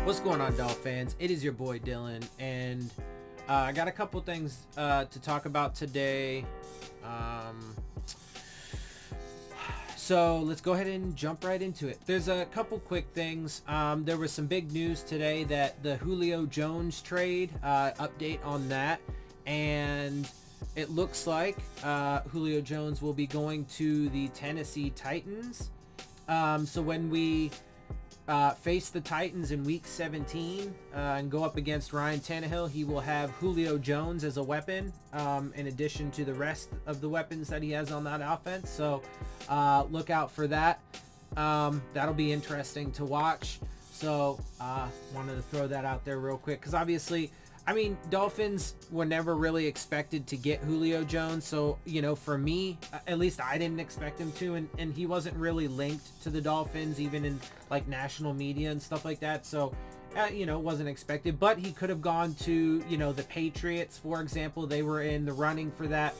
What's going on, Dolphins fans? It is your boy Dillon, and I got a couple things to talk about today. So let's go ahead and jump right into it. There's a couple quick things. There was some big news today that the Julio Jones trade, update on that, and it looks like Julio Jones will be going to the Tennessee Titans. So when we face the Titans in week 17 and go up against Ryan Tannehill, he will have Julio Jones as a weapon, in addition to the rest of the weapons that he has on that offense. So look out for that. That'll be interesting to watch. So wanted to throw that out there real quick, because obviously, I mean, Dolphins were never really expected to get Julio Jones. So, you know, for me, at least I didn't expect him to. And he wasn't really linked to the Dolphins, even in like national media and stuff like that. So, you know, wasn't expected. But he could have gone to, you know, the Patriots, for example. They were in the running for that.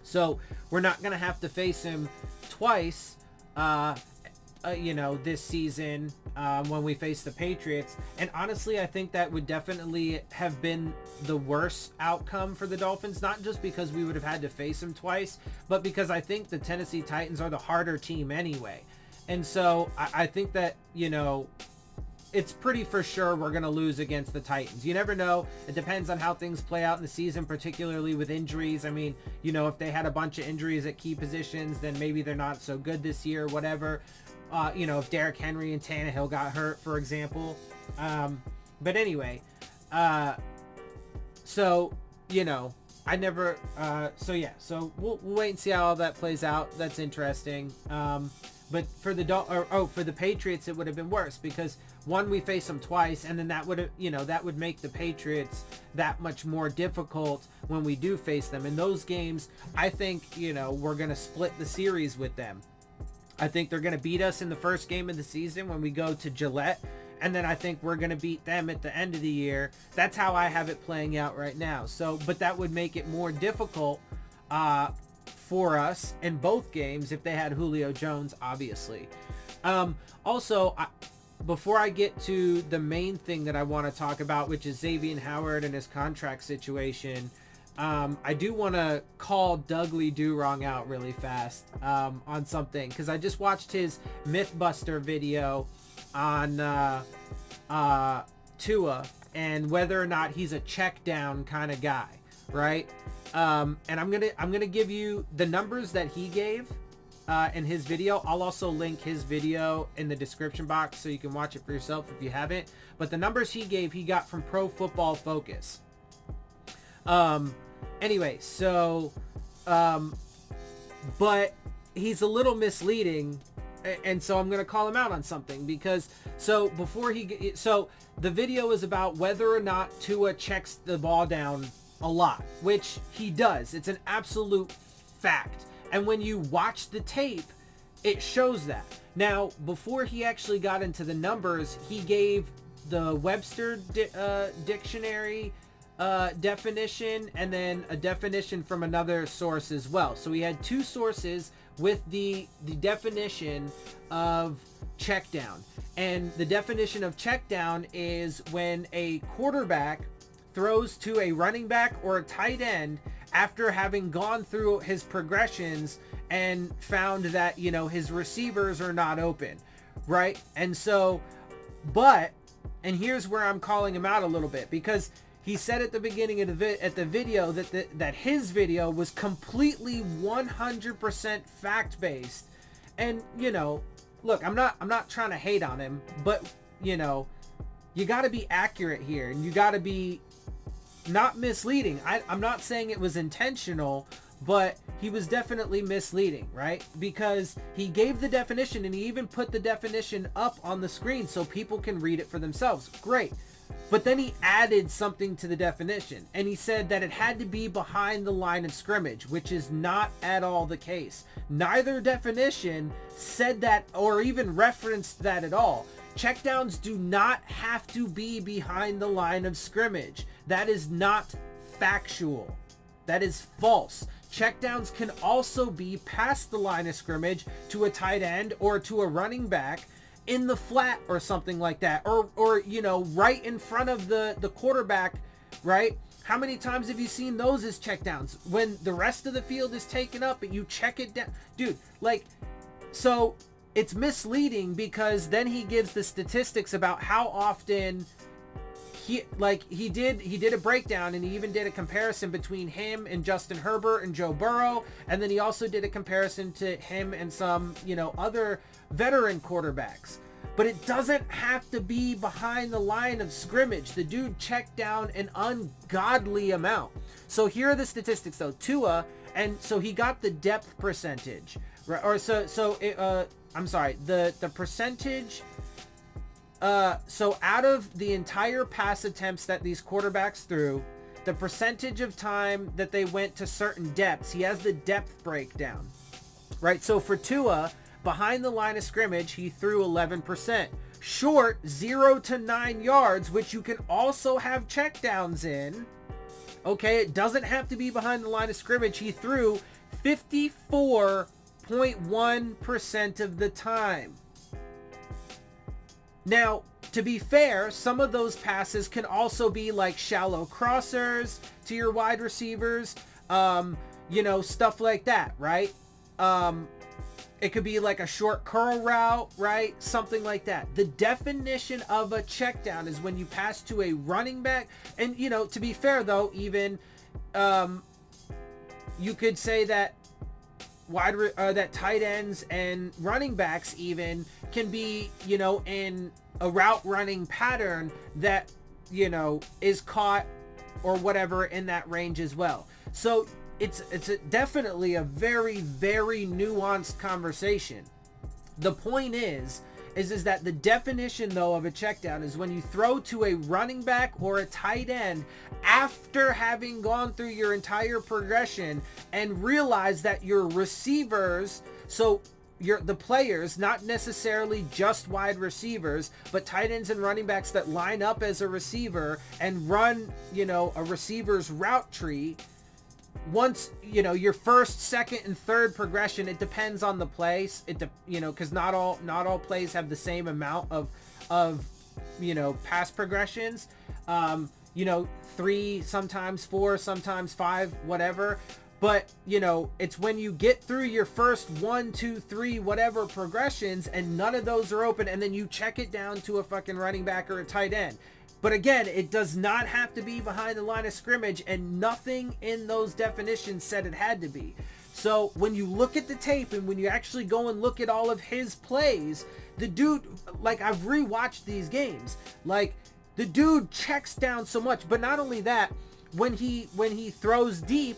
So we're not going to have to face him twice, you know, this season when we face the Patriots. And honestly, I think that would definitely have been the worst outcome for the Dolphins, not just because we would have had to face them twice, but because I think the Tennessee Titans are the harder team anyway. And so I think that, you know, it's pretty for sure we're going to lose against the Titans. You never know. It depends on how things play out in the season, particularly with injuries. I mean, you know, if they had a bunch of injuries at key positions, then maybe they're not so good this year, whatever. You know, if Derrick Henry and Tannehill got hurt, for example. But anyway, so, you know, I never, so yeah, so we'll wait and see how all that plays out. That's interesting. But for the for the Patriots, it would have been worse, because one, we face them twice, and then that would have, you know, that would make the Patriots that much more difficult when we do face them. In those games, I think, you know, we're going to split the series with them. I think they're going to beat us in the first game of the season when we go to Gillette, and then I think we're going to beat them at the end of the year. That's how I have it playing out right now. So, but that would make it more difficult for us in both games if they had Julio Jones, obviously. Also, before I get to the main thing that I want to talk about, which is Xavien Howard and his contract situation, I do want to call Dougley Durong out really fast on something, because I just watched his Mythbuster video on Tua and whether or not he's a check down kind of guy, right? And I'm gonna give you the numbers that he gave in his video. I'll also link his video in the description box so you can watch it for yourself if you haven't. But the numbers he gave, he got from Pro Football Focus. Anyway, so, but he's a little misleading, and so I'm going to call him out on something, because, so the video is about whether or not Tua checks the ball down a lot, which he does. It's an absolute fact. And when you watch the tape, it shows that. Now, before he actually got into the numbers, he gave the Webster dictionary definition, and then a definition from another source as well. So he had two sources with the definition of check down. And the definition of check down is when a quarterback throws to a running back or a tight end after having gone through his progressions and found that, you know, his receivers are not open, right? And so, and here's where I'm calling him out a little bit, because he said at the beginning of the video that his video was completely 100% fact-based. And, you know, look, I'm not trying to hate on him, but, you know, you got to be accurate here, and you got to be not misleading. I'm not saying it was intentional, but he was definitely misleading, right? Because he gave the definition, and he even put the definition up on the screen so people can read it for themselves. Great. But then he added something to the definition, and he said that it had to be behind the line of scrimmage, which is not at all the case. Neither definition said that or even referenced that at all. Checkdowns do not have to be behind the line of scrimmage. That is not factual. That is false. Checkdowns can also be past the line of scrimmage to a tight end or to a running back, in the flat or something like that, or you know, right in front of the quarterback, right? How many times have you seen those as checkdowns when the rest of the field is taken up and you check it down? Dude, like, so it's misleading because then he gives the statistics about how often he did a breakdown, and he even did a comparison between him and Justin Herbert and Joe Burrow, and then he also did a comparison to him and some, you know, other veteran quarterbacks. But it doesn't have to be behind the line of scrimmage. The dude checked down an ungodly amount. So here are the statistics though. Tua, and so he got the depth percentage, right? Or I'm sorry, the percentage. So out of the entire pass attempts that these quarterbacks threw, the percentage of time that they went to certain depths, he has the depth breakdown, right? So for Tua, behind the line of scrimmage, he threw 11%. Short, 0 to 9 yards, which you can also have checkdowns in. Okay, it doesn't have to be behind the line of scrimmage. He threw 54.1% of the time. Now, to be fair, some of those passes can also be like shallow crossers to your wide receivers, you know, stuff like that, right? It could be like a short curl route, right? Something like that. The definition of a check down is when you pass to a running back. And, you know, to be fair though, even you could say that that tight ends and running backs even can be, you know, in a route running pattern that, you know, is caught or whatever in that range as well. So it's definitely a very, very nuanced conversation. The point is that the definition though of a check down is when you throw to a running back or a tight end after having gone through your entire progression and realize that your receivers, so the players, not necessarily just wide receivers, but tight ends and running backs that line up as a receiver and run, you know, a receiver's route tree. Once, you know, your first, second, and third progression, it depends on the place. You know, because not all plays have the same amount of you know, pass progressions. You know, 3, sometimes 4, sometimes 5, whatever. But, you know, it's when you get through your first 1, 2, 3, whatever progressions, and none of those are open, and then you check it down to a fucking running back or a tight end. But again, it does not have to be behind the line of scrimmage, and nothing in those definitions said it had to be. So when you look at the tape and when you actually go and look at all of his plays, the dude, like, I've rewatched these games, like, the dude checks down so much. But not only that, when he throws deep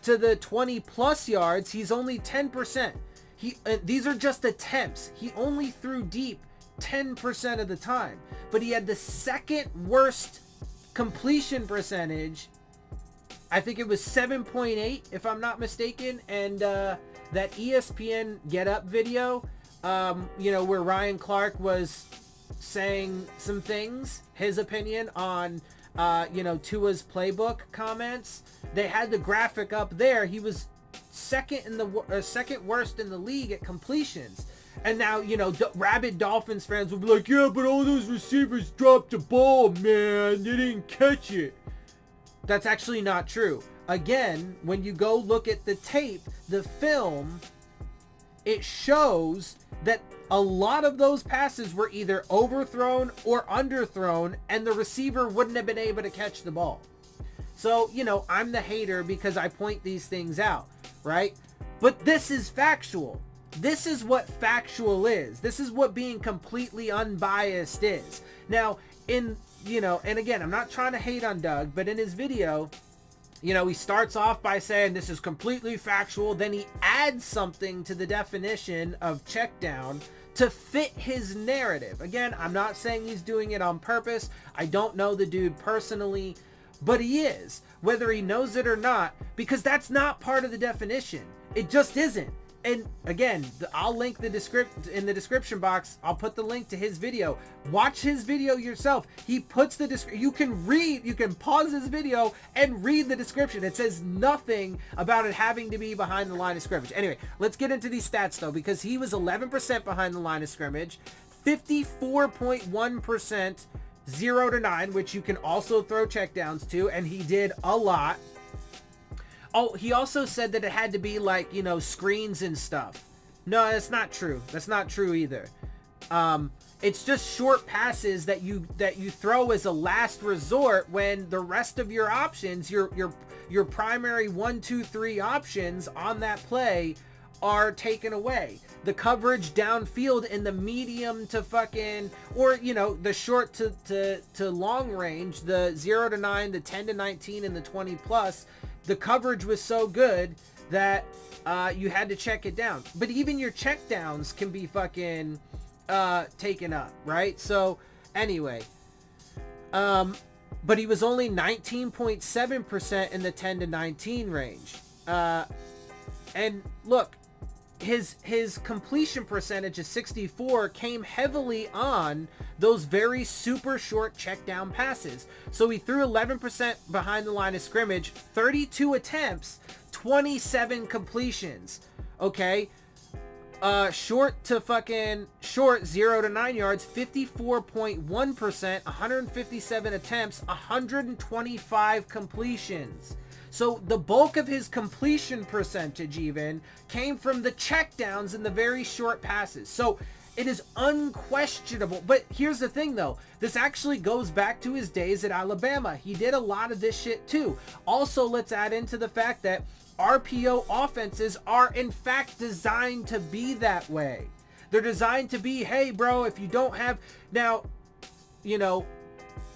to the 20 plus yards, he's only 10%. These are just attempts. He only threw deep 10% of the time, but he had the second worst completion percentage. I think it was 7.8 if I'm not mistaken. And that ESPN Get Up video, you know, where Ryan Clark was saying some things, his opinion on you know, Tua's playbook comments, they had the graphic up there. He was second worst in the league at completions. And now, you know, rabid Dolphins fans will be like, yeah, but all those receivers dropped the ball, man. They didn't catch it. That's actually not true. Again, when you go look at the tape, the film, it shows that a lot of those passes were either overthrown or underthrown, and the receiver wouldn't have been able to catch the ball. So, you know, I'm the hater because I point these things out, right? But this is factual. This is what factual is. This is what being completely unbiased is. Now, you know, and again, I'm not trying to hate on Doug, but in his video, you know, he starts off by saying this is completely factual. Then he adds something to the definition of check down to fit his narrative. Again, I'm not saying he's doing it on purpose. I don't know the dude personally, but he is, whether he knows it or not, because that's not part of the definition. It just isn't. And again, I'll link in the description box. I'll put the link to his video. Watch his video yourself. He puts you can pause his video and read the description. It says nothing about it having to be behind the line of scrimmage. Anyway, let's get into these stats though, because he was 11% behind the line of scrimmage, 54.1%, 0 to 9, which you can also throw checkdowns to, and he did a lot. Oh, he also said that it had to be like, you know, screens and stuff. No, that's not true. That's not true either. It's just short passes that you throw as a last resort when the rest of your options, your primary 1, 2, 3 options on that play are taken away. The coverage downfield in the medium to fucking, or, you know, the short to long range, the 0 to 9, the 10 to 19, and the 20 plus, the coverage was so good that you had to check it down. But even your check downs can be fucking taken up, right? So anyway, but he was only 19.7% in the 10 to 19 range. And look, his completion percentage of 64 came heavily on those very super short check down passes. So he threw 11% behind the line of scrimmage, 32 attempts, 27 completions. Okay. Short 0 to 9 yards, 54.1%, 157 attempts, 125 completions. So the bulk of his completion percentage even came from the checkdowns and the very short passes. So it is unquestionable. But here's the thing though, this actually goes back to his days at Alabama. He did a lot of this shit too. Also, let's add into the fact that RPO offenses are in fact designed to be that way. They're designed to be, hey bro, if you don't have, now, you know,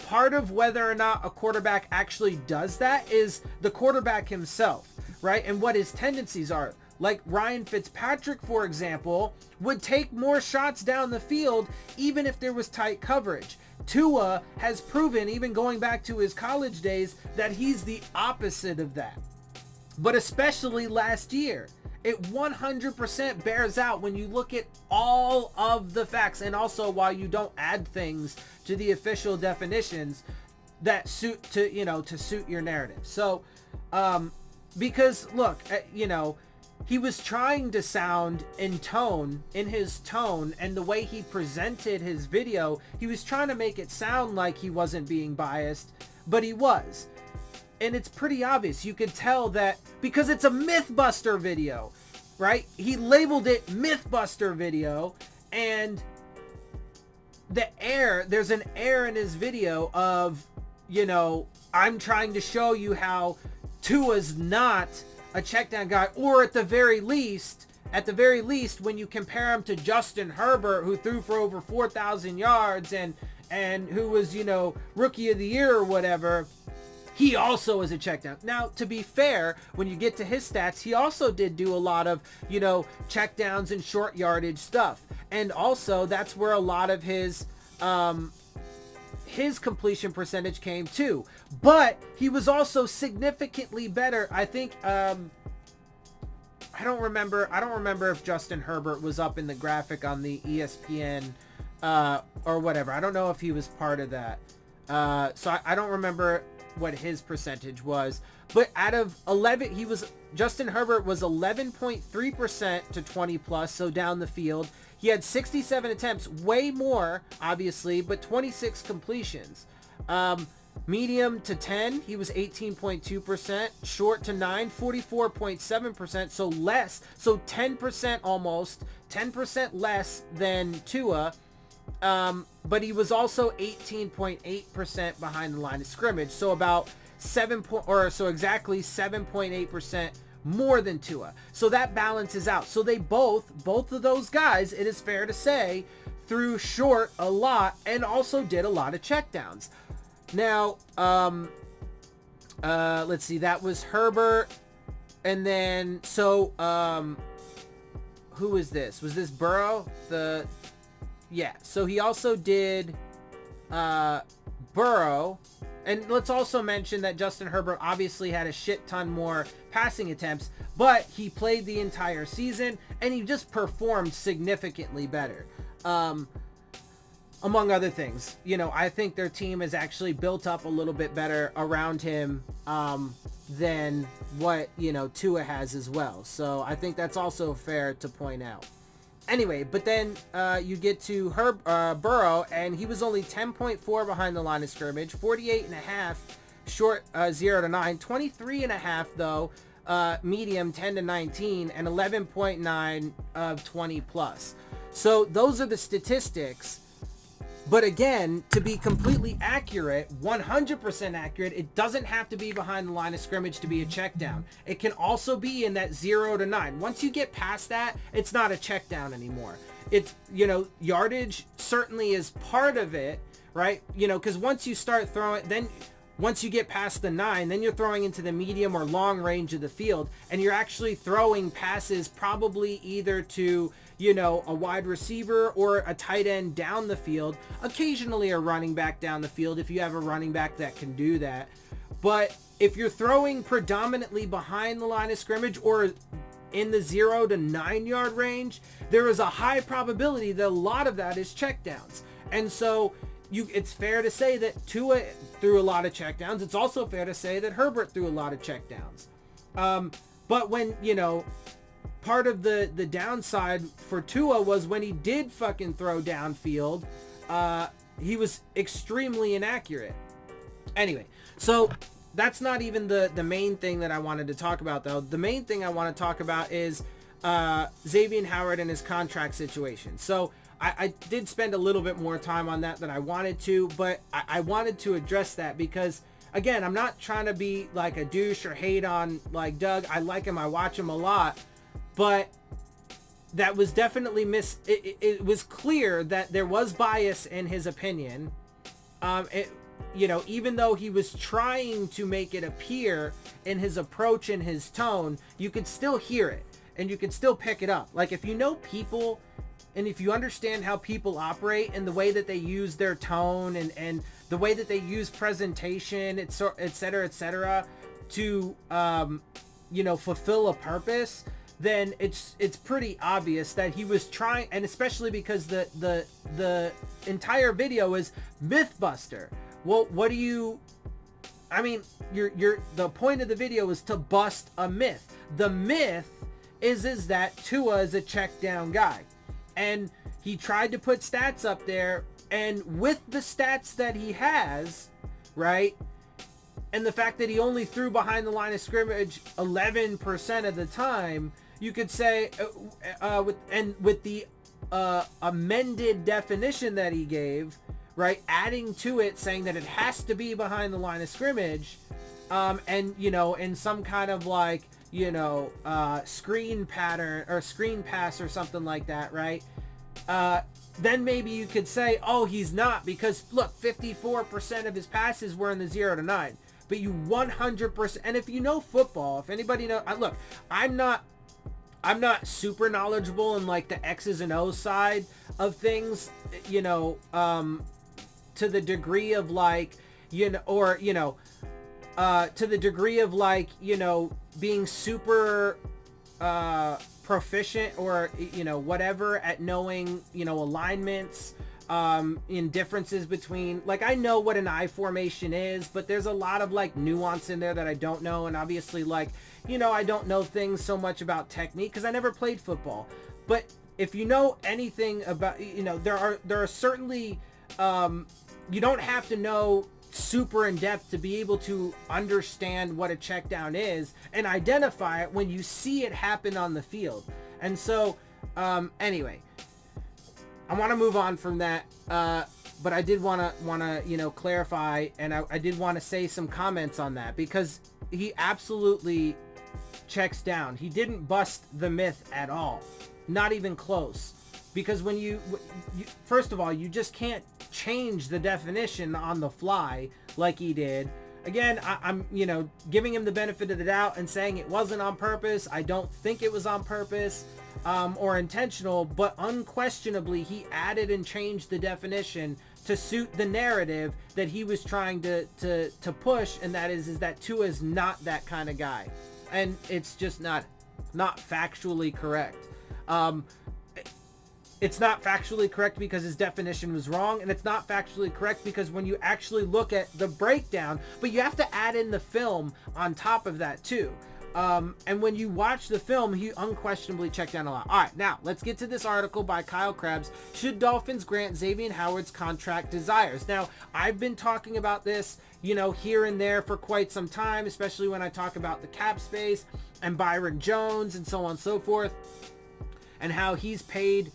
part of whether or not a quarterback actually does that is the quarterback himself, right? And what his tendencies are. Like Ryan Fitzpatrick, for example, would take more shots down the field even if there was tight coverage. Tua has proven, even going back to his college days, that he's the opposite of that. But especially last year, it 100% bears out when you look at all of the facts, and also while you don't add things to the official definitions that suit to, you know, to suit your narrative. So, because look, you know, he was trying to sound in his tone and the way he presented his video, he was trying to make it sound like he wasn't being biased, but he was. And it's pretty obvious. You could tell that because it's a Mythbuster video, right? He labeled it Mythbuster video, and there's an air in his video of, you know, I'm trying to show you how Tua's not a checkdown guy, or at the very least, when you compare him to Justin Herbert, who threw for over 4,000 yards and who was, you know, rookie of the year or whatever, he also is a checkdown. Now, to be fair, when you get to his stats, he also did do a lot of, you know, checkdowns and short yardage stuff. And also, that's where a lot of his completion percentage came too. But he was also significantly better. I think, I don't remember if Justin Herbert was up in the graphic on the ESPN or whatever. I don't know if he was part of that. So I don't remember what his percentage was, but out of 11, Justin Herbert was 11.3% to 20 plus, so down the field. He had 67 attempts, way more, obviously, but 26 completions. Medium to 10, he was 18.2%. Short to 9, 44.7%, so less, so 10% almost, 10% less than Tua. But he was also 18.8% behind the line of scrimmage, so about exactly 7.8% more than Tua. So that balances out. So they both of those guys, it is fair to say, threw short a lot and also did a lot of checkdowns. Now, let's see, that was Herbert, and then so who was this? Was this Burrow? Yeah, so he also did Burrow, and let's also mention that Justin Herbert obviously had a shit ton more passing attempts, but he played the entire season, and he just performed significantly better. Among other things, you know, I think their team is actually built up a little bit better around him than what, you know, Tua has as well. So I think that's also fair to point out. Anyway, but then you get to Burrow, and he was only 10.4 behind the line of scrimmage, 48.5 short 0 to 9, 23.5 though medium 10 to 19, and 11.9 of 20 plus. So those are the statistics. But again, to be completely accurate, 100% accurate, it doesn't have to be behind the line of scrimmage to be a check down. It can also be in that 0 to 9. Once you get past that, it's not a check down anymore. It's, yardage certainly is part of it, right? Because once you start throwing, then once you get past the 9, then you're throwing into the medium or long range of the field, and you're actually throwing passes probably either to, a wide receiver or a tight end down the field, occasionally a running back down the field if you have a running back that can do that. But if you're throwing predominantly behind the line of scrimmage or in the 0 to 9 yard range, there is a high probability that a lot of that is checkdowns. And so it's fair to say that Tua threw a lot of checkdowns. It's also fair to say that Herbert threw a lot of checkdowns. But when, part of the downside for Tua was when he did fucking throw downfield, he was extremely inaccurate. Anyway, so that's not even the main thing that I wanted to talk about, though. The main thing I want to talk about is Xavien Howard and his contract situation. So I did spend a little bit more time on that than I wanted to, but I wanted to address that because, again, I'm not trying to be like a douche or hate on like Doug. I like him. I watch him a lot. But that was definitely it was clear that there was bias in his opinion. Even though he was trying to make it appear in his approach and his tone, you could still hear it and you could still pick it up. Like if you know people and if you understand how people operate and the way that they use their tone and the way that they use presentation, et cetera, to, fulfill a purpose, then it's pretty obvious that he was trying, and especially because the entire video is Mythbuster. Well, the point of the video is to bust a myth. The myth is that Tua is a check down guy, and he tried to put stats up there, and with the stats that he has, right, and the fact that he only threw behind the line of scrimmage 11% of the time, you could say, with the amended definition that he gave, right, adding to it saying that it has to be behind the line of scrimmage, and in some kind of like screen pattern or screen pass or something like that, right? Then maybe you could say, oh, he's not, because look, 54% of his passes were in the 0 to 9. But you 100%, and if you know football, if anybody know, look, I'm not super knowledgeable in like the X's and O's side of things, to the degree of like, to the degree of like, being super proficient or, whatever at knowing, alignments, in differences between, like, I know what an I formation is, but there's a lot of like nuance in there that I don't know. And obviously, like, I don't know things so much about technique because I never played football. But if you know anything about, there are certainly, you don't have to know super in depth to be able to understand what a check down is and identify it when you see it happen on the field. And so, anyway, I want to move on from that, but I did want to clarify, and I did want to say some comments on that because he absolutely checks down. He didn't bust the myth at all, not even close. Because when you first of all, you just can't change the definition on the fly like he did. Again, I'm giving him the benefit of the doubt and saying it wasn't on purpose. I don't think it was on purpose or intentional, but unquestionably he added and changed the definition to suit the narrative that he was trying to push, and that is that Tua is not that kind of guy, and it's just not factually correct. It's not factually correct because his definition was wrong, and it's not factually correct because when you actually look at the breakdown, but you have to add in the film on top of that too. And when you watch the film, he unquestionably checked down a lot. All right, now let's get to this article by Kyle Krebs. Should Dolphins grant Xavien Howard's contract desires? Now, I've been talking about this, here and there for quite some time, especially when I talk about the cap space and Byron Jones and so on and so forth, and how he's paid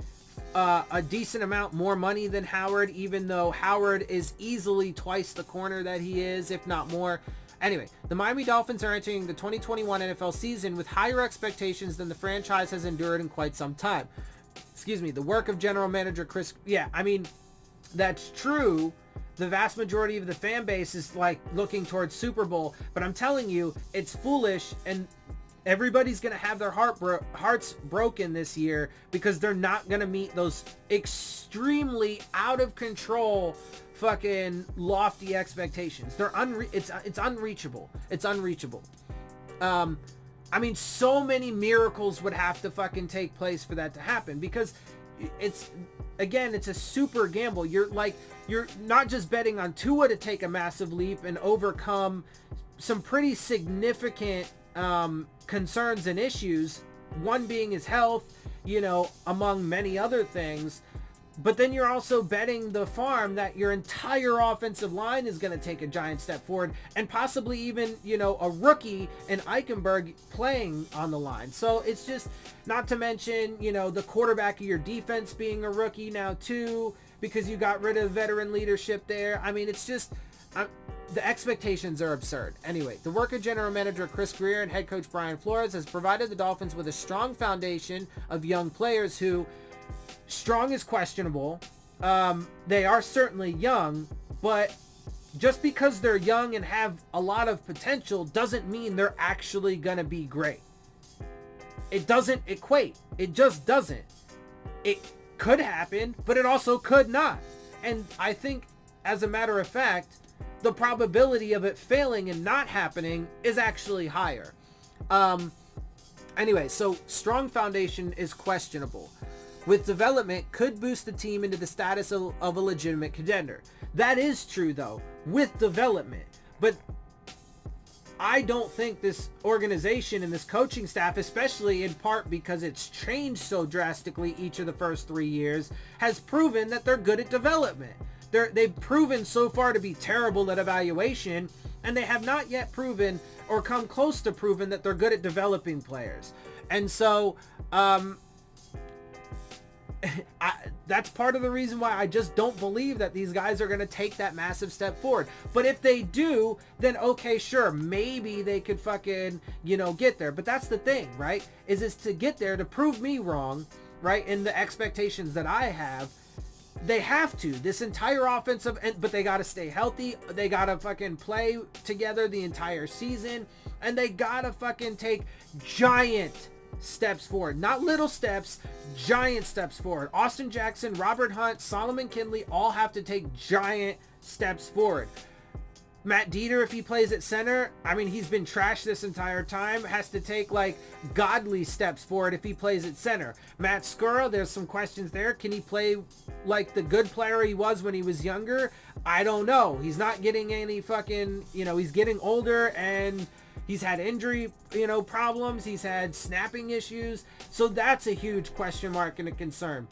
a decent amount more money than Howard, even though Howard is easily twice the corner that he is, if not more. Anyway, the Miami Dolphins are entering the 2021 NFL season with higher expectations than the franchise has endured in quite some time. The work of general manager Chris... Yeah, I mean, that's true. The vast majority of the fan base is like looking towards Super Bowl, but I'm telling you, it's foolish, and everybody's going to have their hearts broken this year because they're not going to meet those extremely out of control fucking lofty expectations. It's unreachable. It's unreachable. I mean, so many miracles would have to fucking take place for that to happen, because it's a super gamble. You're not just betting on Tua to take a massive leap and overcome some pretty significant concerns and issues, one being his health, among many other things. But then you're also betting the farm that your entire offensive line is going to take a giant step forward, and possibly even, a rookie in Eichenberg playing on the line. So it's just, not to mention, the quarterback of your defense being a rookie now too, because you got rid of veteran leadership there. I mean, it's just, the expectations are absurd. Anyway, the work of general manager Chris Greer and head coach Brian Flores has provided the Dolphins with a strong foundation of young players who, strong is questionable. They are certainly young, but just because they're young and have a lot of potential doesn't mean they're actually going to be great. It doesn't equate. It just doesn't. It could happen, but it also could not. And I think, as a matter of fact, the probability of it failing and not happening is actually higher. Anyway, so strong foundation is questionable. With development, could boost the team into the status of a legitimate contender. That is true, though, with development. But I don't think this organization and this coaching staff, especially in part because it's changed so drastically each of the first 3 years, has proven that they're good at development. They've proven so far to be terrible at evaluation, and they have not yet proven or come close to proven that they're good at developing players. And so, that's part of the reason why I just don't believe that these guys are going to take that massive step forward. But if they do, then okay, sure, maybe they could fucking, get there. But that's the thing, right? Is to get there, to prove me wrong, right? In the expectations that I have, they have to. This entire offensive, but they got to stay healthy. They got to fucking play together the entire season. And they got to fucking take giant steps forward. Not little steps, giant steps forward. Austin Jackson, Robert Hunt, Solomon Kindley all have to take giant steps forward. Matt Dieter, if he plays at center, I mean, he's been trashed this entire time, has to take godly steps forward if he plays at center. Matt Skura, there's some questions there. Can he play like the good player he was when he was younger? I don't know. He's not getting any fucking, he's getting older, and he's had injury, problems. He's had snapping issues. So that's a huge question mark and a concern.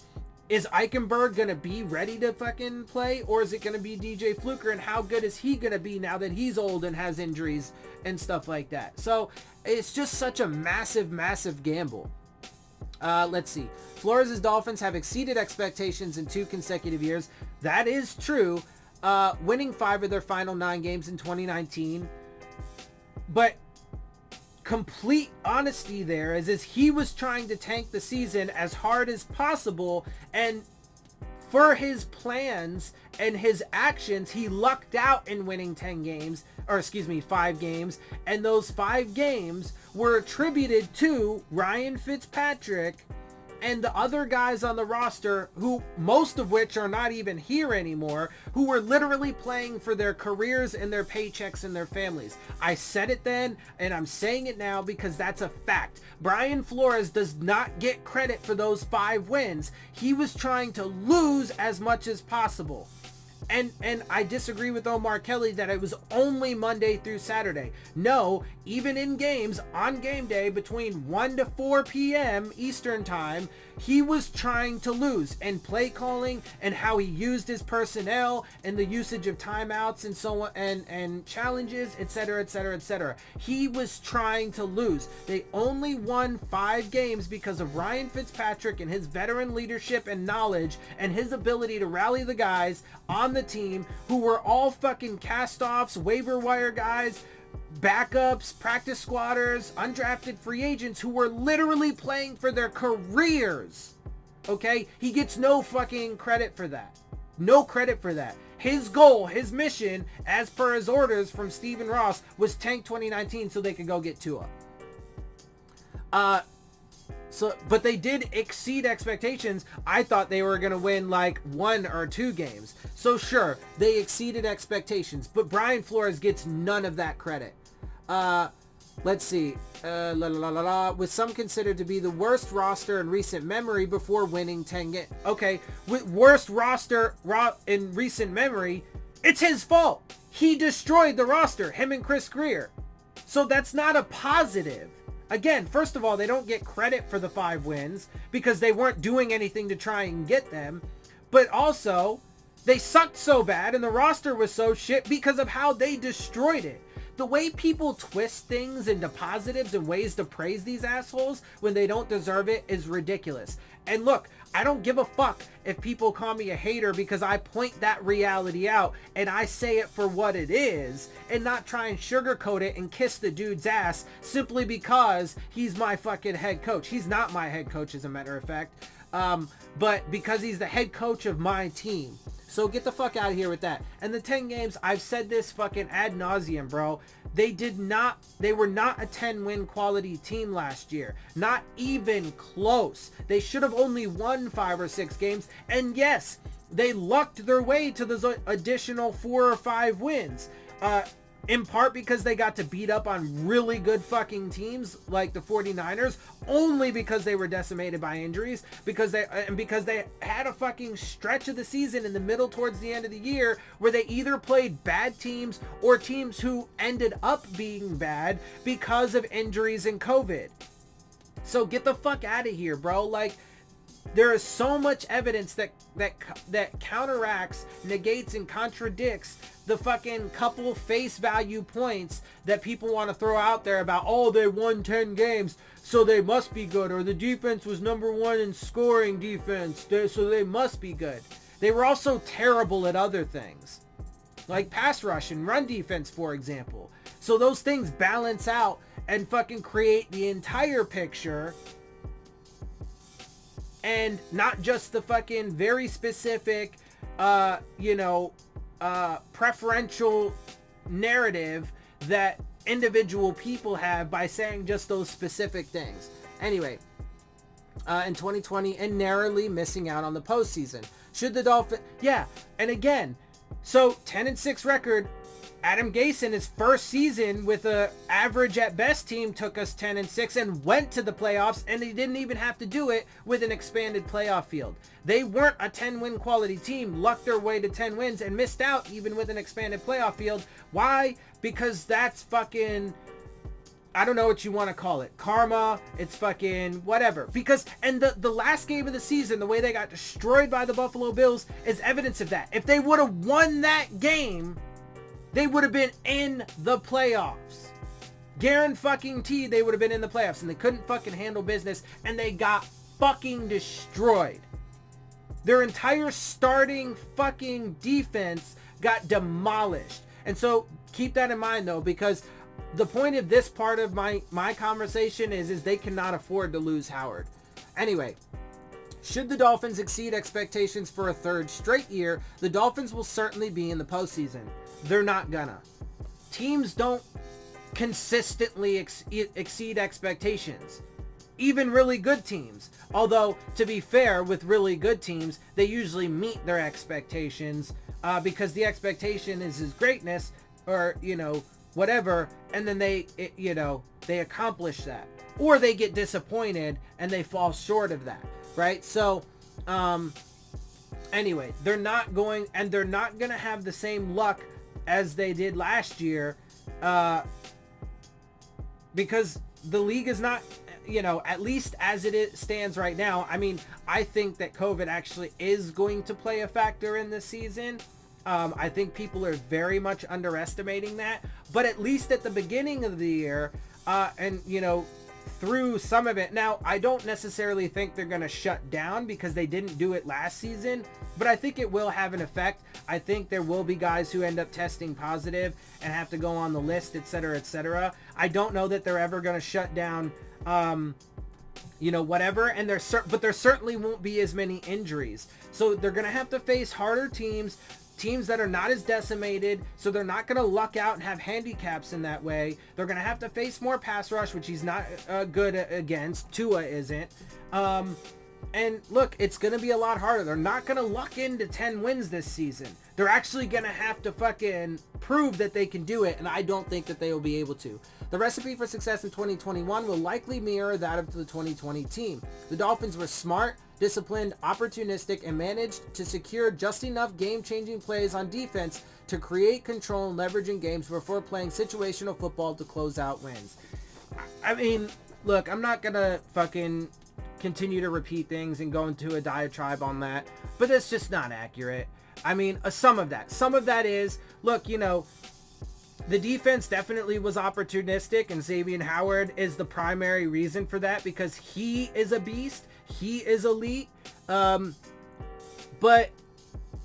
Is Eichenberg going to be ready to fucking play, or is it going to be DJ Fluker, and how good is he going to be now that he's old and has injuries and stuff like that? So it's just such a massive, massive gamble. Let's see. Flores' Dolphins have exceeded expectations in 2 consecutive years. That is true. Winning 5 of their final 9 games in 2019. But complete honesty there is he was trying to tank the season as hard as possible, and for his plans and his actions, he lucked out in winning 5 games, and those 5 games were attributed to Ryan Fitzpatrick and the other guys on the roster, who most of which are not even here anymore, who were literally playing for their careers and their paychecks and their families. I said it then, and I'm saying it now because that's a fact. Brian Flores does not get credit for those 5 wins. He was trying to lose as much as possible. And I disagree with Omar Kelly that it was only Monday through Saturday. No, even in games on game day between 1 to 4 p.m. Eastern time, he was trying to lose, and play calling and how he used his personnel and the usage of timeouts and so on, and challenges, etc., etc., etc. He was trying to lose. They only won 5 games because of Ryan Fitzpatrick and his veteran leadership and knowledge and his ability to rally the guys on the team who were all fucking cast-offs, waiver wire guys, backups, practice squatters, undrafted free agents who were literally playing for their careers. Okay? He gets no fucking credit for that. No credit for that. His goal, his mission, as per his orders from Stephen Ross, was tank 2019 so they could go get Tua. But they did exceed expectations. I thought they were going to win like 1 or 2 games. So sure, they exceeded expectations. But Brian Flores gets none of that credit. Let's see. With some considered to be the worst roster in recent memory before winning 10 games. Okay, with worst roster in recent memory, it's his fault. He destroyed the roster, him and Chris Greer. So that's not a positive. Again, first of all, they don't get credit for the 5 wins because they weren't doing anything to try and get them. But also, they sucked so bad and the roster was so shit because of how they destroyed it. The way people twist things into positives and ways to praise these assholes when they don't deserve it is ridiculous. And look, I don't give a fuck if people call me a hater because I point that reality out and I say it for what it is and not try and sugarcoat it and kiss the dude's ass simply because he's my fucking head coach. He's not my head coach, as a matter of fact, but because he's the head coach of my team. So get the fuck out of here with that. And the 10 games, I've said this fucking ad nauseum, bro. They were not a 10-win quality team last year. Not even close. They should have only won 5 or 6 games. And yes, they lucked their way to those additional 4 or 5 wins. In part because they got to beat up on really good fucking teams like the 49ers, only because they were decimated by injuries, because they had a fucking stretch of the season in the middle towards the end of the year where they either played bad teams or teams who ended up being bad because of injuries and COVID. So get the fuck out of here, bro. Like, there is so much evidence that counteracts, negates, and contradicts the fucking couple face value points that people want to throw out there about, oh, they won 10 games, so they must be good, or the defense was number 1 in scoring defense, so they must be good. They were also terrible at other things, like pass rush and run defense, for example. So those things balance out and fucking create the entire picture, and not just the fucking very specific, preferential narrative that individual people have by saying just those specific things. Anyway, in 2020 and narrowly missing out on the postseason. Should the Dolphins... Yeah, and again, so 10-6 record. Adam Gase in his first season with a average at best team took us 10-6 and went to the playoffs, and they didn't even have to do it with an expanded playoff field. They weren't a 10-win quality team, lucked their way to 10 wins and missed out even with an expanded playoff field. Why? Because that's fucking... I don't know what you want to call it. Karma. It's fucking whatever. Because, and the last game of the season, the way they got destroyed by the Buffalo Bills is evidence of that. If they would have won that game, they would have been in the playoffs. Guaranteed they would have been in the playoffs, and they couldn't fucking handle business, and they got fucking destroyed. Their entire starting fucking defense got demolished. And so keep that in mind, though, because the point of this part of my conversation is they cannot afford to lose Howard. Anyway, should the Dolphins exceed expectations for a 3rd straight year, the Dolphins will certainly be in the postseason. They're not gonna. Teams don't consistently exceed expectations. Even really good teams. Although, to be fair, with really good teams, they usually meet their expectations because the expectation is his greatness, or, whatever, and then they accomplish that. Or they get disappointed and they fall short of that, right? So, Anyway, they're not going to have the same luck as they did last year, because the league is not, at least as stands right now. I mean, I think that COVID actually is going to play a factor in this season. I think people are very much underestimating that, but at least at the beginning of the year, and through some of it. Now, I don't necessarily think they're going to shut down because they didn't do it last season, but I think it will have an effect. I think there will be guys who end up testing positive and have to go on the list, etc., etc. I don't know that they're ever going to shut down, whatever, and but there certainly won't be as many injuries. So they're going to have to face harder teams that are not as decimated, so they're not going to luck out and have handicaps in that way. They're going to have to face more pass rush, which he's not good against. Tua isn't. And look, it's going to be a lot harder. They're not going to luck into 10 wins this season. They're actually going to have to fucking prove that they can do it, and I don't think that they will be able to. The recipe for success in 2021 will likely mirror that of the 2020 team. The Dolphins were smart, disciplined, opportunistic, and managed to secure just enough game-changing plays on defense to create control and leverage in games before playing situational football to close out wins. I mean, look, I'm not gonna fucking continue to repeat things and go into a diatribe on that, but that's just not accurate. I mean, some of that is, look, the defense definitely was opportunistic, and Xavien Howard is the primary reason for that because he is a beast. He is elite. And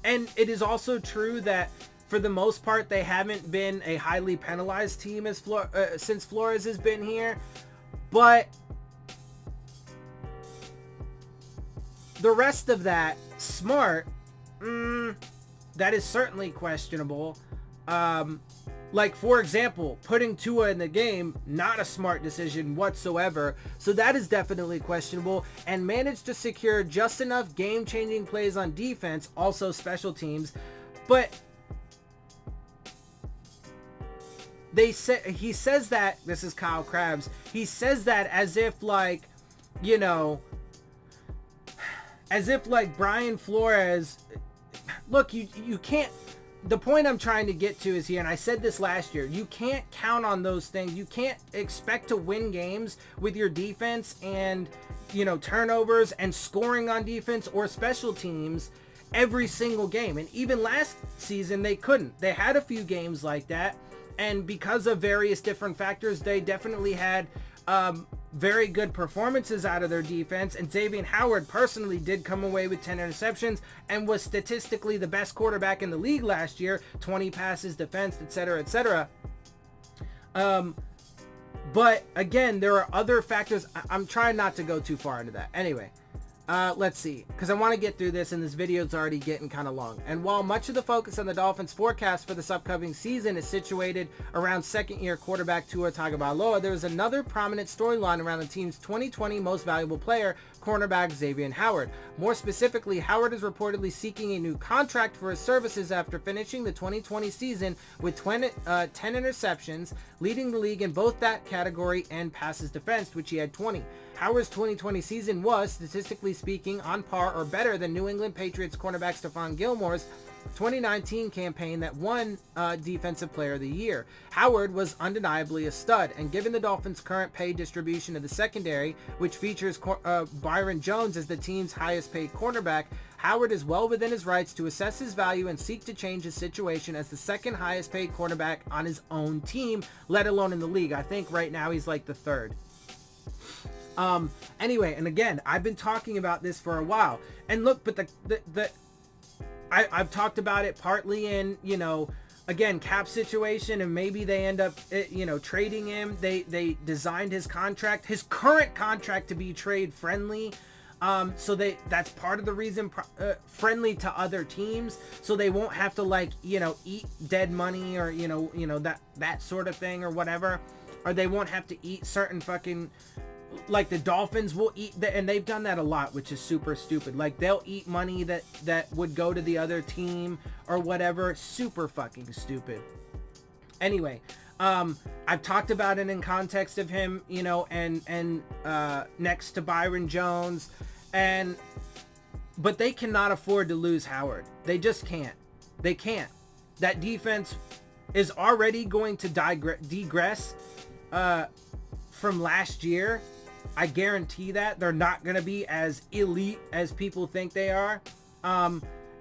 it is also true that for the most part, they haven't been a highly penalized team since Flores has been here. But the rest of that, smart, that is certainly questionable. Like, for example, putting Tua in the game, not a smart decision whatsoever. So that is definitely questionable. And managed to secure just enough game-changing plays on defense, also special teams. But he says that, this is Kyle Krabs, he says that as if Brian Flores, look, you can't, the point I'm trying to get to is here, and I said this last year, you can't count on those things. You can't expect to win games with your defense and, turnovers and scoring on defense or special teams every single game. And even last season, they couldn't. They had a few games like that, and because of various different factors, they definitely had very good performances out of their defense, and Xavien Howard personally did come away with 10 interceptions and was statistically the best quarterback in the league last year, 20 passes defensed, etc., etc. But again, there are other factors. I'm trying not to go too far into that. Anyway, let's see, because I want to get through this, and this video is already getting kind of long. And while much of the focus on the Dolphins' forecast for this upcoming season is situated around second-year quarterback Tua Tagovailoa, there is another prominent storyline around the team's 2020 most valuable player, cornerback Xavien Howard. More specifically, Howard is reportedly seeking a new contract for his services after finishing the 2020 season with 10 interceptions, leading the league in both that category and passes defensed, which he had 20. Howard's 2020 season was, statistically speaking, on par or better than New England Patriots cornerback Stephon Gilmore's 2019 campaign that won Defensive Player of the Year. Howard was undeniably a stud, and given the Dolphins' current pay distribution of the secondary, which features Byron Jones as the team's highest paid cornerback, Howard is well within his rights to assess his value and seek to change his situation as the second highest paid cornerback on his own team, let alone in the league. I think right now he's like the third. Anyway, and again, I've been talking about this for a while, and look, but I've talked about it partly in, again, cap situation, and maybe they end up, trading him. They designed his current contract to be trade friendly. So that's part of the reason, friendly to other teams, so they won't have to eat dead money or, that sort of thing or whatever, or they won't have to eat certain fucking, like the Dolphins will eat, and they've done that a lot, which is super stupid. Like, they'll eat money that would go to the other team or whatever. Super fucking stupid. Anyway, I've talked about it in context of him, and next to Byron Jones, and but they cannot afford to lose Howard. They just can't. They can't. That defense is already going to digress from last year. I guarantee that they're not going to be as elite as people think they are,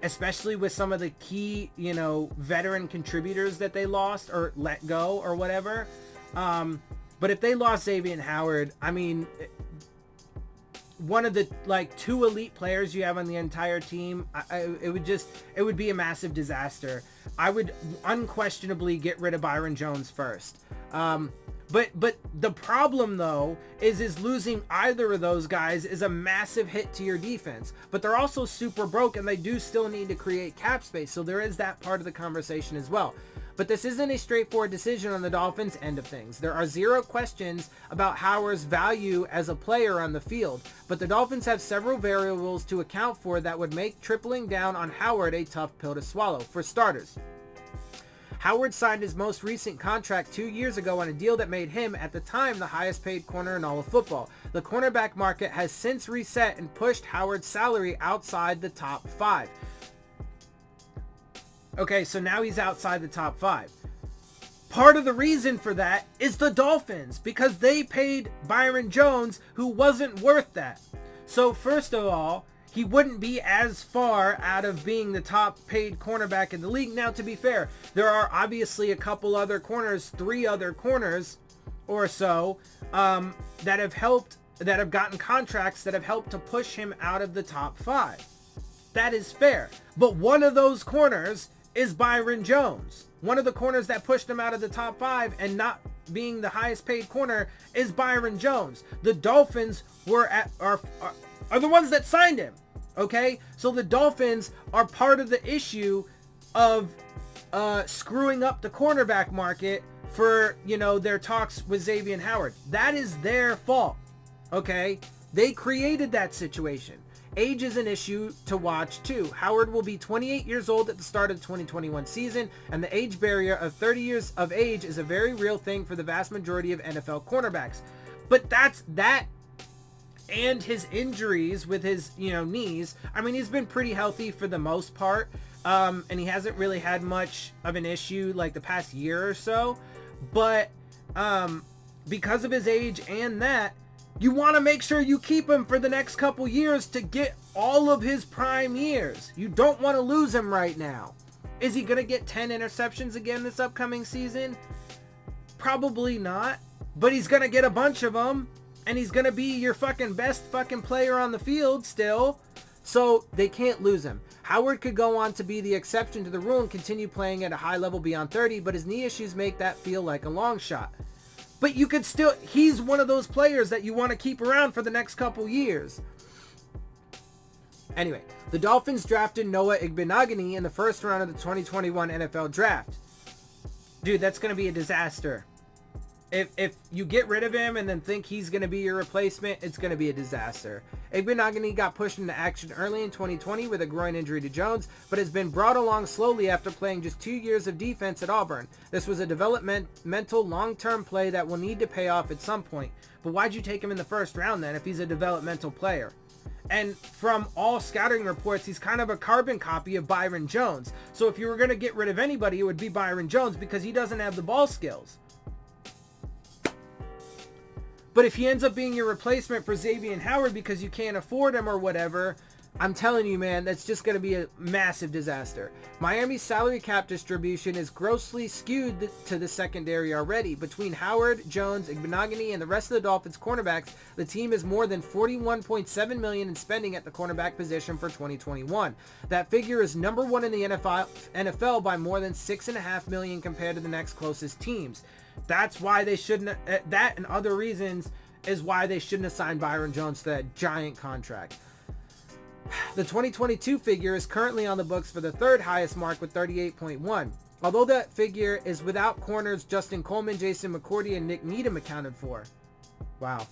especially with some of the key, veteran contributors that they lost or let go or whatever. But if they lost Xavien Howard, I mean, one of the two elite players you have on the entire team, it would be a massive disaster. I would unquestionably get rid of Byron Jones first. But the problem though is losing either of those guys is a massive hit to your defense. But they're also super broke and they do still need to create cap space. So there is that part of the conversation as well. But this isn't a straightforward decision on the Dolphins' end of things. There are zero questions about Howard's value as a player on the field, but the Dolphins have several variables to account for that would make tripling down on Howard a tough pill to swallow. For starters, Howard signed his most recent contract 2 years ago on a deal that made him, at the time, the highest paid corner in all of football. The cornerback market has since reset and pushed Howard's salary outside the top 5. Okay, so now he's outside the top 5. Part of the reason for that is the Dolphins, because they paid Byron Jones, who wasn't worth that. So first of all, he wouldn't be as far out of being the top paid cornerback in the league. Now, to be fair, there are obviously a couple other corners, 3 other corners or so, that have gotten contracts that have helped to push him out of the top 5. That is fair. But one of those corners is Byron Jones. One of the corners that pushed him out of the top 5 and not being the highest paid corner is Byron Jones. The Dolphins are the ones that signed him. Okay? So the Dolphins are part of the issue of screwing up the cornerback market for, their talks with Xavien Howard. That is their fault. Okay? They created that situation. Age is an issue to watch too. Howard will be 28 years old at the start of the 2021 season, and the age barrier of 30 years of age is a very real thing for the vast majority of NFL cornerbacks. But that's that, and his injuries with his knees. I mean, he's been pretty healthy for the most part, and he hasn't really had much of an issue like the past year or so. But because of his age and that, you want to make sure you keep him for the next couple years to get all of his prime years. You don't want to lose him right now. Is he going to get 10 interceptions again this upcoming season? Probably not. But he's going to get a bunch of them. And he's going to be your fucking best fucking player on the field still. So they can't lose him. Howard could go on to be the exception to the rule and continue playing at a high level beyond 30. But his knee issues make that feel like a long shot. But you could still, he's one of those players that you want to keep around for the next couple years. Anyway, the Dolphins drafted Noah Igbenogany in the first round of the 2021 NFL draft. Dude, that's going to be a disaster. If you get rid of him and then think he's going to be your replacement, it's going to be a disaster. Igbenogany got pushed into action early in 2020 with a groin injury to Jones, but has been brought along slowly after playing just 2 years of defense at Auburn. This was a developmental long-term play that will need to pay off at some point. But why'd you take him in the first round then if he's a developmental player? And from all scouting reports, he's kind of a carbon copy of Byron Jones. So if you were going to get rid of anybody, it would be Byron Jones because he doesn't have the ball skills. But if he ends up being your replacement for Xavien Howard because you can't afford him or whatever, I'm telling you, man, that's just going to be a massive disaster. Miami's salary cap distribution is grossly skewed to the secondary already. Between Howard, Jones, Igbenogany, and the rest of the Dolphins cornerbacks, the team is more than $41.7 million in spending at the cornerback position for 2021. That figure is number 1 in the NFL by more than $6.5 million compared to the next closest teams. That's why they shouldn't, that and other reasons is why they shouldn't have signed Byron Jones to that giant contract. The 2022 figure is currently on the books for the third highest mark with 38.1. Although that figure is without corners Justin Coleman, Jason McCourty, and Nick Needham accounted for. Wow.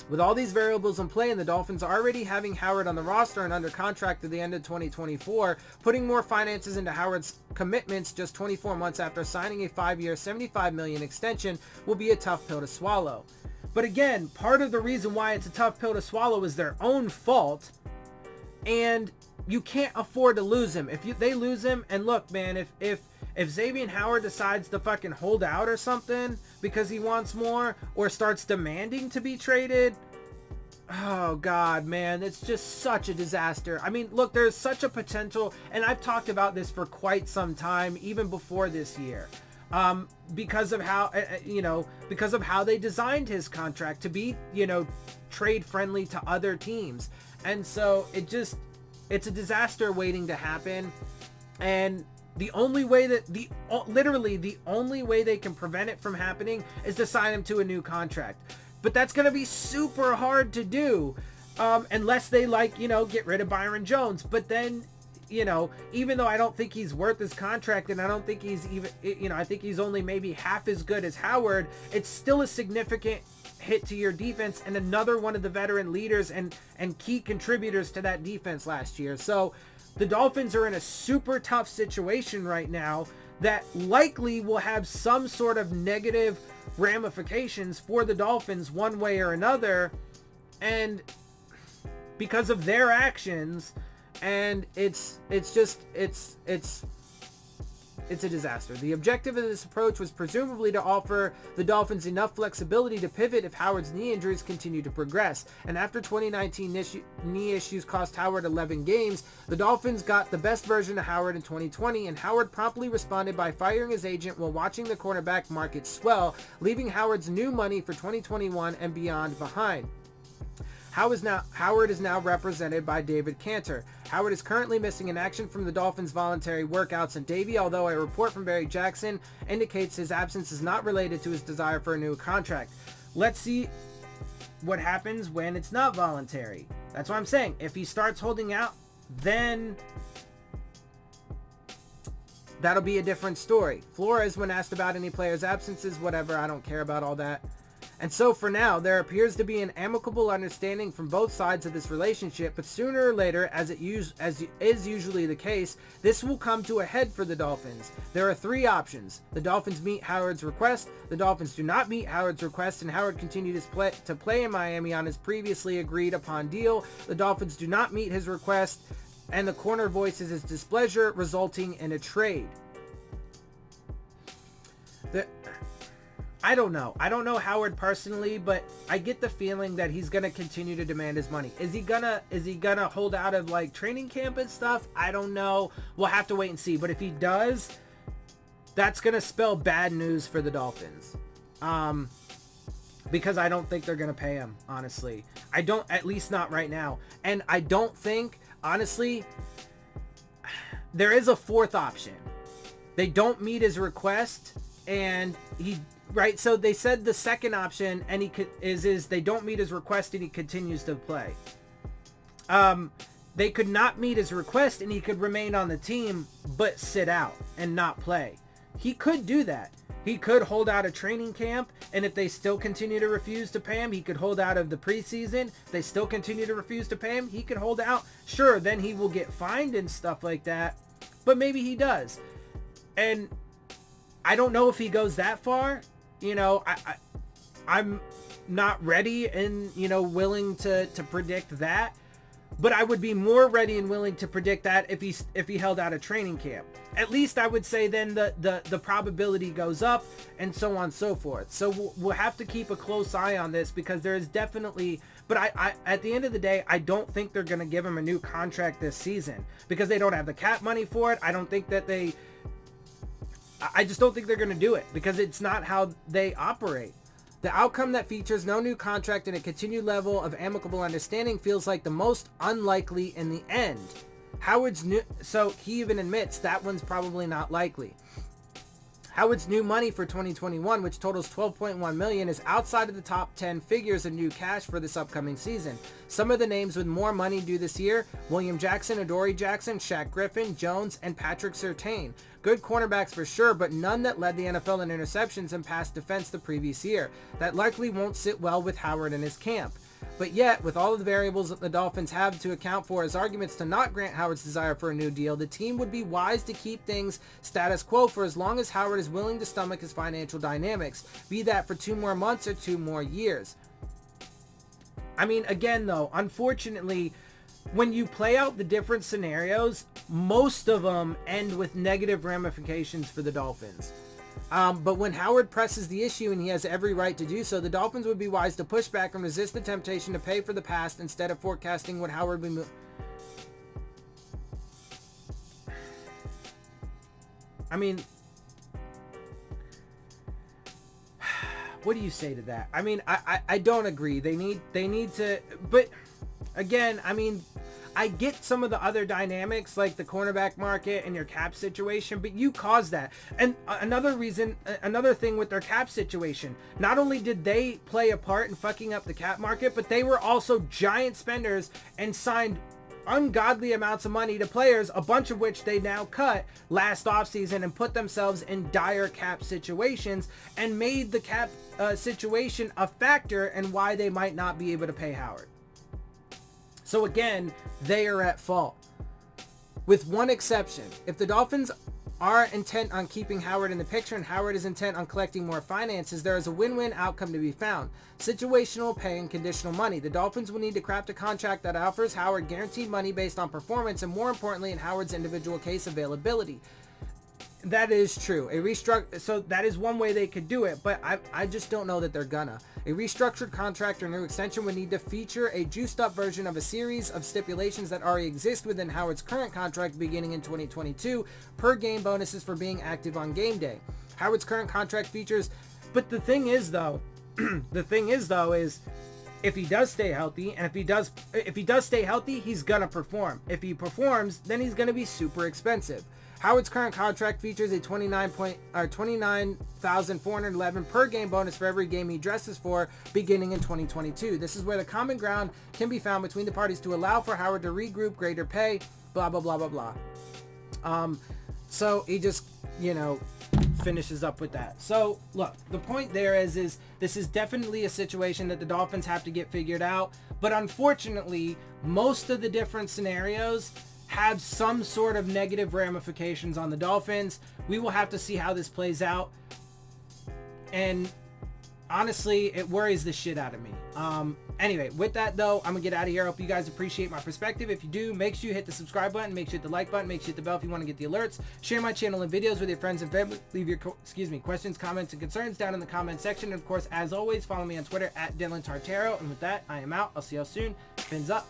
With all these variables in play and the Dolphins already having Howard on the roster and under contract to the end of 2024, putting more finances into Howard's commitments just 24 months after signing a 5-year, $75 million extension will be a tough pill to swallow. But again, part of the reason why it's a tough pill to swallow is their own fault. and you can't afford to lose him. If they lose him, and look, man, if Xavien Howard decides to fucking hold out or something because he wants more, or starts demanding to be traded, oh God, man, it's just such a disaster. I mean, look, there's such a potential, and I've talked about this for quite some time, even before this year, because of how, because of how they designed his contract to be, trade friendly to other teams. And so it's a disaster waiting to happen. And the only way that literally the only way they can prevent it from happening is to sign him to a new contract. But that's going to be super hard to do, unless they get rid of Byron Jones. But then, even though I don't think he's worth his contract, and I don't think he's even, I think he's only maybe half as good as Howard, it's still a significant hit to your defense, and another one of the veteran leaders and key contributors to that defense last year. So the Dolphins are in a super tough situation right now that likely will have some sort of negative ramifications for the Dolphins one way or another, and because of their actions. And it's a disaster. The objective of this approach was presumably to offer the Dolphins enough flexibility to pivot if Howard's knee injuries continue to progress. And after 2019 knee issues cost Howard 11 games, the Dolphins got the best version of Howard in 2020, and Howard promptly responded by firing his agent while watching the cornerback market swell, leaving Howard's new money for 2021 and beyond behind. Howard is now represented by David Cantor. Howard is currently missing in action from the Dolphins' voluntary workouts in Davie, although a report from Barry Jackson indicates his absence is not related to his desire for a new contract. Let's see what happens when it's not voluntary. That's what I'm saying. If he starts holding out, then that'll be a different story. Flores, when asked about any players' absences, whatever, I don't care about all that. And so for now, there appears to be an amicable understanding from both sides of this relationship, but sooner or later, as is usually the case, this will come to a head for the Dolphins. There are three options. The Dolphins meet Howard's request, the Dolphins do not meet Howard's request, and Howard continues to play in Miami on his previously agreed upon deal. The Dolphins do not meet his request, and the corner voices his displeasure, resulting in a trade. I don't know. I don't know Howard personally, but I get the feeling that he's going to continue to demand his money. Is he gonna hold out of training camp and stuff? I don't know. We'll have to wait and see. But if he does, that's going to spell bad news for the Dolphins. Because I don't think they're going to pay him, honestly. I don't, at least not right now. And I don't think, honestly, there is a fourth option. They don't meet his request, and right, so they said the second option, and is they don't meet his request and he continues to play. They could not meet his request and he could remain on the team but sit out and not play. He could do that. He could hold out of training camp, and if they still continue to refuse to pay him, he could hold out of the preseason. If they still continue to refuse to pay him, he could hold out. Sure, then he will get fined and stuff like that, but maybe he does. And I don't know if he goes that far. I'm not ready and, willing to predict that, but I would be more ready and willing to predict that if he held out a training camp. At least I would say then the probability goes up, and so on and so forth. So we'll have to keep a close eye on this, because there is definitely, but I at the end of the day, I don't think they're going to give him a new contract this season, because they don't have the cap money for it. I just don't think they're going to do it, because it's not how they operate. The outcome that features no new contract and a continued level of amicable understanding feels like the most unlikely in the end. Howard's new, so he even admits that one's probably not likely. Howard's new money for 2021, which totals $12.1 million, is outside of the top 10 figures of new cash for this upcoming season. Some of the names with more money due this year: William Jackson, Adoree Jackson, Shaq Griffin, Jones, and Patrick Surtain. Good cornerbacks for sure, but none that led the NFL in interceptions and pass defense the previous year. That likely won't sit well with Howard and his camp. But yet, with all of the variables that the Dolphins have to account for as arguments to not grant Howard's desire for a new deal, the team would be wise to keep things status quo for as long as Howard is willing to stomach his financial dynamics, be that for 2 more months or 2 more years. I mean, again though, unfortunately, when you play out the different scenarios, most of them end with negative ramifications for the Dolphins. But when Howard presses the issue, and he has every right to do so, the Dolphins would be wise to push back and resist the temptation to pay for the past instead of forecasting what Howard would I mean, what do you say to that? I mean, I don't agree. They need to, but again, I mean, I get some of the other dynamics like the cornerback market and your cap situation, but you caused that. And another thing with their cap situation, not only did they play a part in fucking up the cap market, but they were also giant spenders and signed ungodly amounts of money to players, a bunch of which they now cut last offseason and put themselves in dire cap situations and made the cap situation a factor in why they might not be able to pay Howard. So again, they are at fault. With one exception, if the Dolphins are intent on keeping Howard in the picture and Howard is intent on collecting more finances, there is a win-win outcome to be found. Situational pay and conditional money. The Dolphins will need to craft a contract that offers Howard guaranteed money based on performance and, more importantly, in Howard's individual case, availability. That is true. So that is one way they could do it, but I just don't know that they're gonna. A restructured contract or new extension would need to feature a juiced up version of a series of stipulations that already exist within Howard's current contract beginning in 2022, per game bonuses for being active on game day. Howard's current contract features, but the thing is though, is if he does stay healthy, and if he does stay healthy, he's gonna perform. If he performs, then he's gonna be super expensive. Howard's current contract features a $29,411 per game bonus for every game he dresses for beginning in 2022. This is where the common ground can be found between the parties to allow for Howard to regroup greater pay, blah, blah, blah, blah, blah. So he just, finishes up with that. So look, the point there is this is definitely a situation that the Dolphins have to get figured out. But unfortunately, most of the different scenarios have some sort of negative ramifications on the Dolphins. We will have to see how this plays out. And honestly, it worries the shit out of me. Anyway, with that though, I'm gonna get out of here. I hope you guys appreciate my perspective. If you do, make sure you hit the subscribe button, make sure you hit the like button, make sure you hit the bell if you want to get the alerts. Share my channel and videos with your friends and family. Leave your questions, comments, and concerns down in the comment section. And of course, as always, follow me on Twitter at Dillon Tartaro. And with that, I am out. I'll see y'all soon. Phins up.